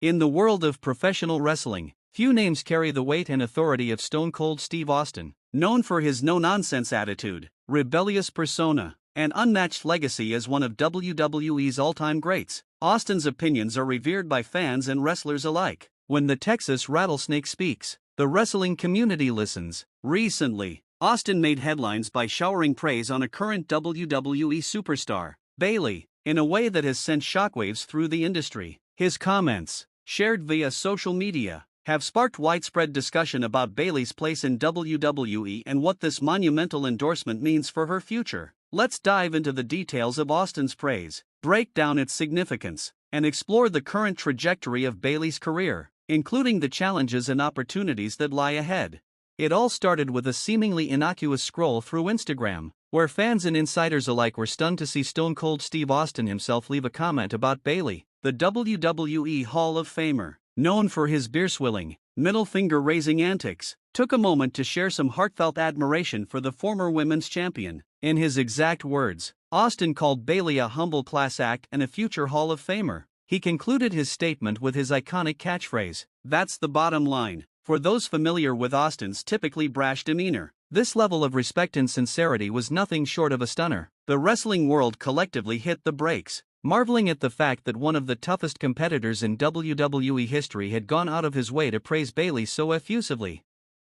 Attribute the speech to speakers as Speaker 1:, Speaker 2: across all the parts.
Speaker 1: In the world of professional wrestling, few names carry the weight and authority of Stone Cold Steve Austin. Known for his no-nonsense attitude, rebellious persona, and unmatched legacy as one of WWE's all-time greats, Austin's opinions are revered by fans and wrestlers alike. When the Texas Rattlesnake speaks, the wrestling community listens. Recently, Austin made headlines by showering praise on a current WWE superstar, Bayley, in a way that has sent shockwaves through the industry. His comments, shared via social media, have sparked widespread discussion about Bayley's place in WWE and what this monumental endorsement means for her future. Let's dive into the details of Austin's praise, break down its significance, and explore the current trajectory of Bayley's career, including the challenges and opportunities that lie ahead. It all started with a seemingly innocuous scroll through Instagram, where fans and insiders alike were stunned to see Stone Cold Steve Austin himself leave a comment about Bayley, the WWE Hall of Famer. Known for his beer-swilling, middle-finger-raising antics, took a moment to share some heartfelt admiration for the former women's champion. In his exact words, Austin called Bayley a humble class act and a future Hall of Famer. He concluded his statement with his iconic catchphrase, "That's the bottom line." For those familiar with Austin's typically brash demeanor, this level of respect and sincerity was nothing short of a stunner. The wrestling world collectively hit the brakes, marveling at the fact that one of the toughest competitors in WWE history had gone out of his way to praise Bayley so effusively.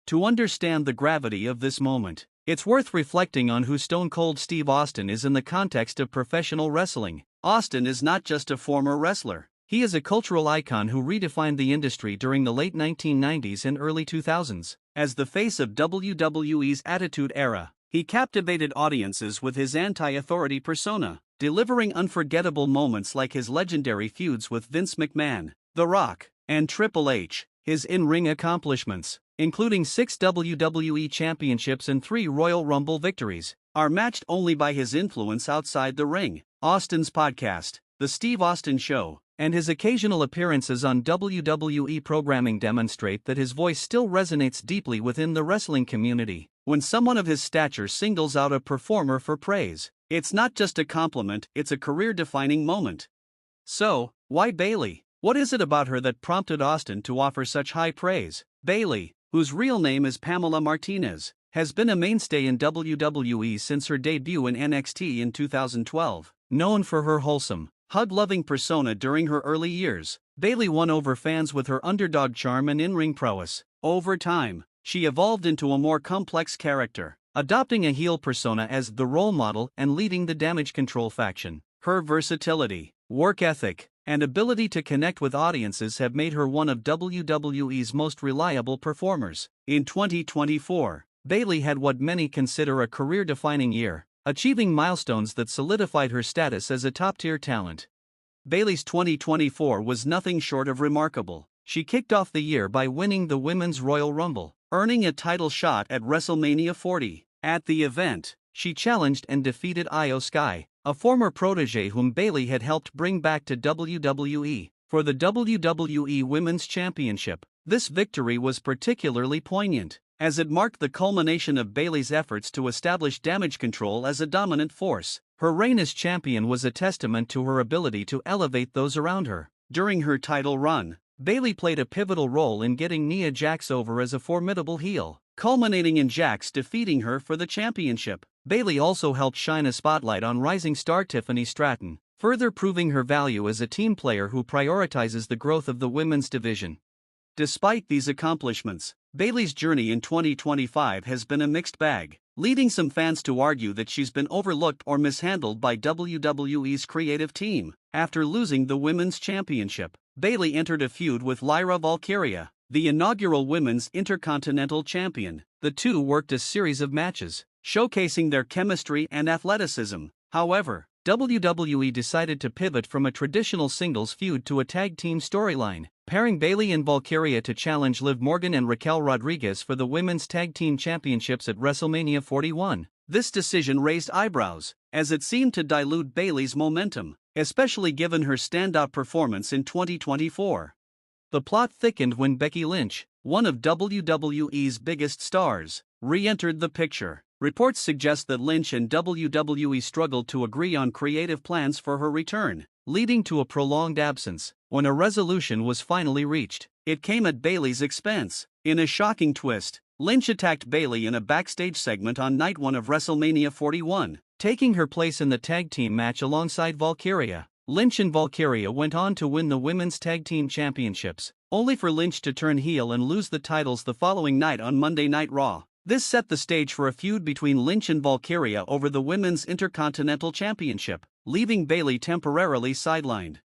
Speaker 1: To understand the gravity of this moment, it's worth reflecting on who Stone Cold Steve Austin is in the context of professional wrestling. Austin is not just a former wrestler. He is a cultural icon who redefined the industry during the late 1990s and early 2000s. As the face of WWE's Attitude Era, he captivated audiences with his anti-authority persona, delivering unforgettable moments like his legendary feuds with Vince McMahon, The Rock, and Triple H. His in-ring accomplishments, including 6 WWE championships and 3 Royal Rumble victories, are matched only by his influence outside the ring. Austin's podcast, The Steve Austin Show, and his occasional appearances on WWE programming demonstrate that his voice still resonates deeply within the wrestling community. When someone of his stature singles out a performer for praise, it's not just a compliment, it's a career-defining moment. So, why Bayley? What is it about her that prompted Austin to offer such high praise? Bayley, whose real name is Pamela Martinez, has been a mainstay in WWE since her debut in NXT in 2012. Known for her wholesome, hug-loving persona during her early years, Bayley won over fans with her underdog charm and in-ring prowess. Over time, she evolved into a more complex character, adopting a heel persona as the role model and leading the Damage Control faction. Her versatility, work ethic, and ability to connect with audiences have made her one of WWE's most reliable performers. In 2024, Bayley had what many consider a career-defining year, achieving milestones that solidified her status as a top-tier talent. Bayley's 2024 was nothing short of remarkable. She kicked off the year by winning the Women's Royal Rumble, earning a title shot at WrestleMania 40. At the event, she challenged and defeated Io Sky, a former protege whom Bayley had helped bring back to WWE, for the WWE Women's Championship. This victory was particularly poignant, as it marked the culmination of Bayley's efforts to establish Damage Control as a dominant force. Her reign as champion was a testament to her ability to elevate those around her. During her title run, Bayley played a pivotal role in getting Nia Jax over as a formidable heel, culminating in Jax defeating her for the championship. Bayley also helped shine a spotlight on rising star Tiffany Stratton, further proving her value as a team player who prioritizes the growth of the women's division. Despite these accomplishments, Bayley's journey in 2025 has been a mixed bag, leading some fans to argue that she's been overlooked or mishandled by WWE's creative team. After losing the Women's Championship, Bayley entered a feud with Lyra Valkyria, the inaugural Women's Intercontinental Champion. The two worked a series of matches, showcasing their chemistry and athleticism. However, WWE decided to pivot from a traditional singles feud to a tag team storyline, pairing Bayley and Valkyria to challenge Liv Morgan and Raquel Rodriguez for the Women's Tag Team Championships at WrestleMania 41. This decision raised eyebrows, as it seemed to dilute Bayley's momentum, especially given her standout performance in 2024. The plot thickened when Becky Lynch, one of WWE's biggest stars, re-entered the picture. Reports suggest that Lynch and WWE struggled to agree on creative plans for her return. leading to a prolonged absence. When a resolution was finally reached, it came at Bayley's expense. In a shocking twist, Lynch attacked Bayley in a backstage segment on Night 1 of WrestleMania 41, taking her place in the tag team match alongside Valkyria. Lynch and Valkyria went on to win the Women's Tag Team Championships, only for Lynch to turn heel and lose the titles the following night on Monday Night Raw. This set the stage for a feud between Lynch and Valkyria over the Women's Intercontinental Championship, leaving Bayley temporarily sidelined.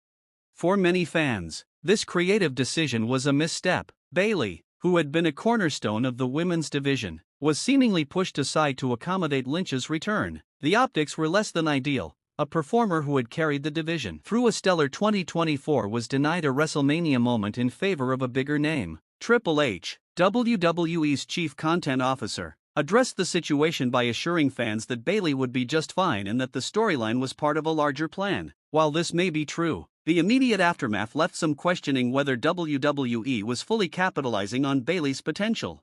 Speaker 1: For many fans, this creative decision was a misstep. Bayley, who had been a cornerstone of the women's division, was seemingly pushed aside to accommodate Lynch's return. The optics were less than ideal. A performer who had carried the division through a stellar 2024 was denied a WrestleMania moment in favor of a bigger name. Triple H, WWE's chief content officer, addressed the situation by assuring fans that Bayley would be just fine and that the storyline was part of a larger plan. While this may be true, the immediate aftermath left some questioning whether WWE was fully capitalizing on Bayley's potential.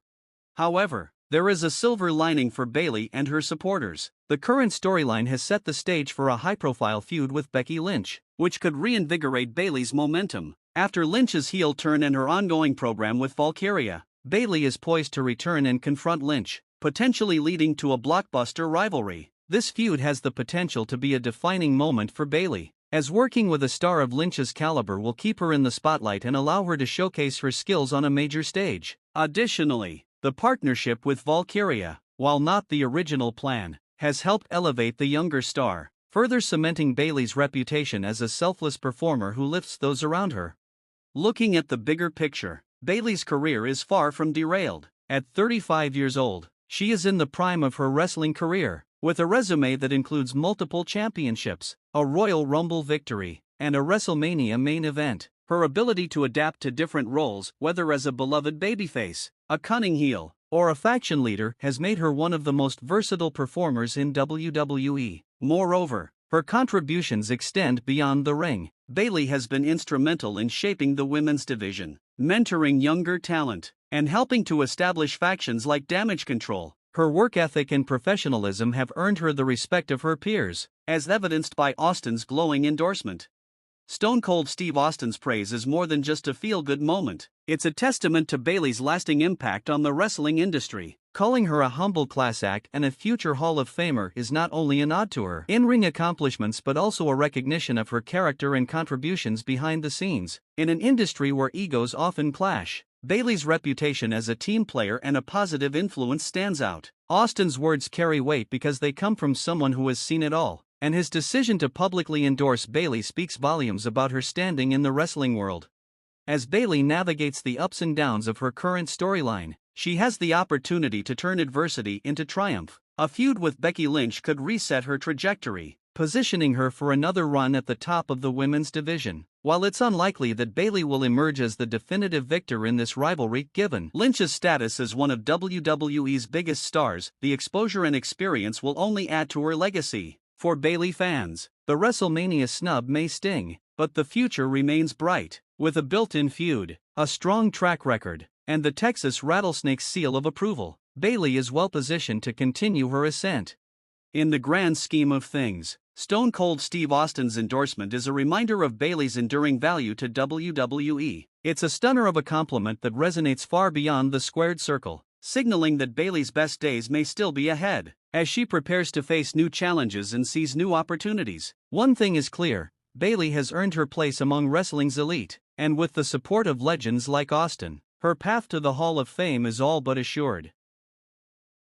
Speaker 1: However, there is a silver lining for Bayley and her supporters. The current storyline has set the stage for a high-profile feud with Becky Lynch, which could reinvigorate Bayley's momentum. After Lynch's heel turn and her ongoing program with Valkyria, Bayley is poised to return and confront Lynch, potentially leading to a blockbuster rivalry. This feud has the potential to be a defining moment for Bayley, as working with a star of Lynch's caliber will keep her in the spotlight and allow her to showcase her skills on a major stage. Additionally, the partnership with Valkyria, while not the original plan, has helped elevate the younger star, further cementing Bayley's reputation as a selfless performer who lifts those around her. Looking at the bigger picture, Bayley's career is far from derailed. At 35 years old, she is in the prime of her wrestling career, with a resume that includes multiple championships, a Royal Rumble victory, and a WrestleMania main event. Her ability to adapt to different roles, whether as a beloved babyface, a cunning heel, or a faction leader, has made her one of the most versatile performers in WWE. Moreover, her contributions extend beyond the ring. Bayley has been instrumental in shaping the women's division, mentoring younger talent, and helping to establish factions like Damage Control. Her work ethic and professionalism have earned her the respect of her peers, as evidenced by Austin's glowing endorsement. Stone Cold Steve Austin's praise is more than just a feel-good moment. It's a testament to Bayley's lasting impact on the wrestling industry. Calling her a humble class act and a future Hall of Famer is not only a nod to her in-ring accomplishments but also a recognition of her character and contributions behind the scenes. In an industry where egos often clash, Bayley's reputation as a team player and a positive influence stands out. Austin's words carry weight because they come from someone who has seen it all, and his decision to publicly endorse Bayley speaks volumes about her standing in the wrestling world. As Bayley navigates the ups and downs of her current storyline, she has the opportunity to turn adversity into triumph. A feud with Becky Lynch could reset her trajectory, positioning her for another run at the top of the women's division. While it's unlikely that Bayley will emerge as the definitive victor in this rivalry, given Lynch's status as one of WWE's biggest stars, the exposure and experience will only add to her legacy. For Bayley fans, the WrestleMania snub may sting, but the future remains bright. With a built-in feud, a strong track record, and the Texas Rattlesnake's seal of approval, Bayley is well-positioned to continue her ascent. In the grand scheme of things, Stone Cold Steve Austin's endorsement is a reminder of Bayley's enduring value to WWE. It's a stunner of a compliment that resonates far beyond the squared circle, signaling that Bayley's best days may still be ahead. As she prepares to face new challenges and seize new opportunities, one thing is clear: Bayley has earned her place among wrestling's elite, and with the support of legends like Austin, her path to the Hall of Fame is all but assured.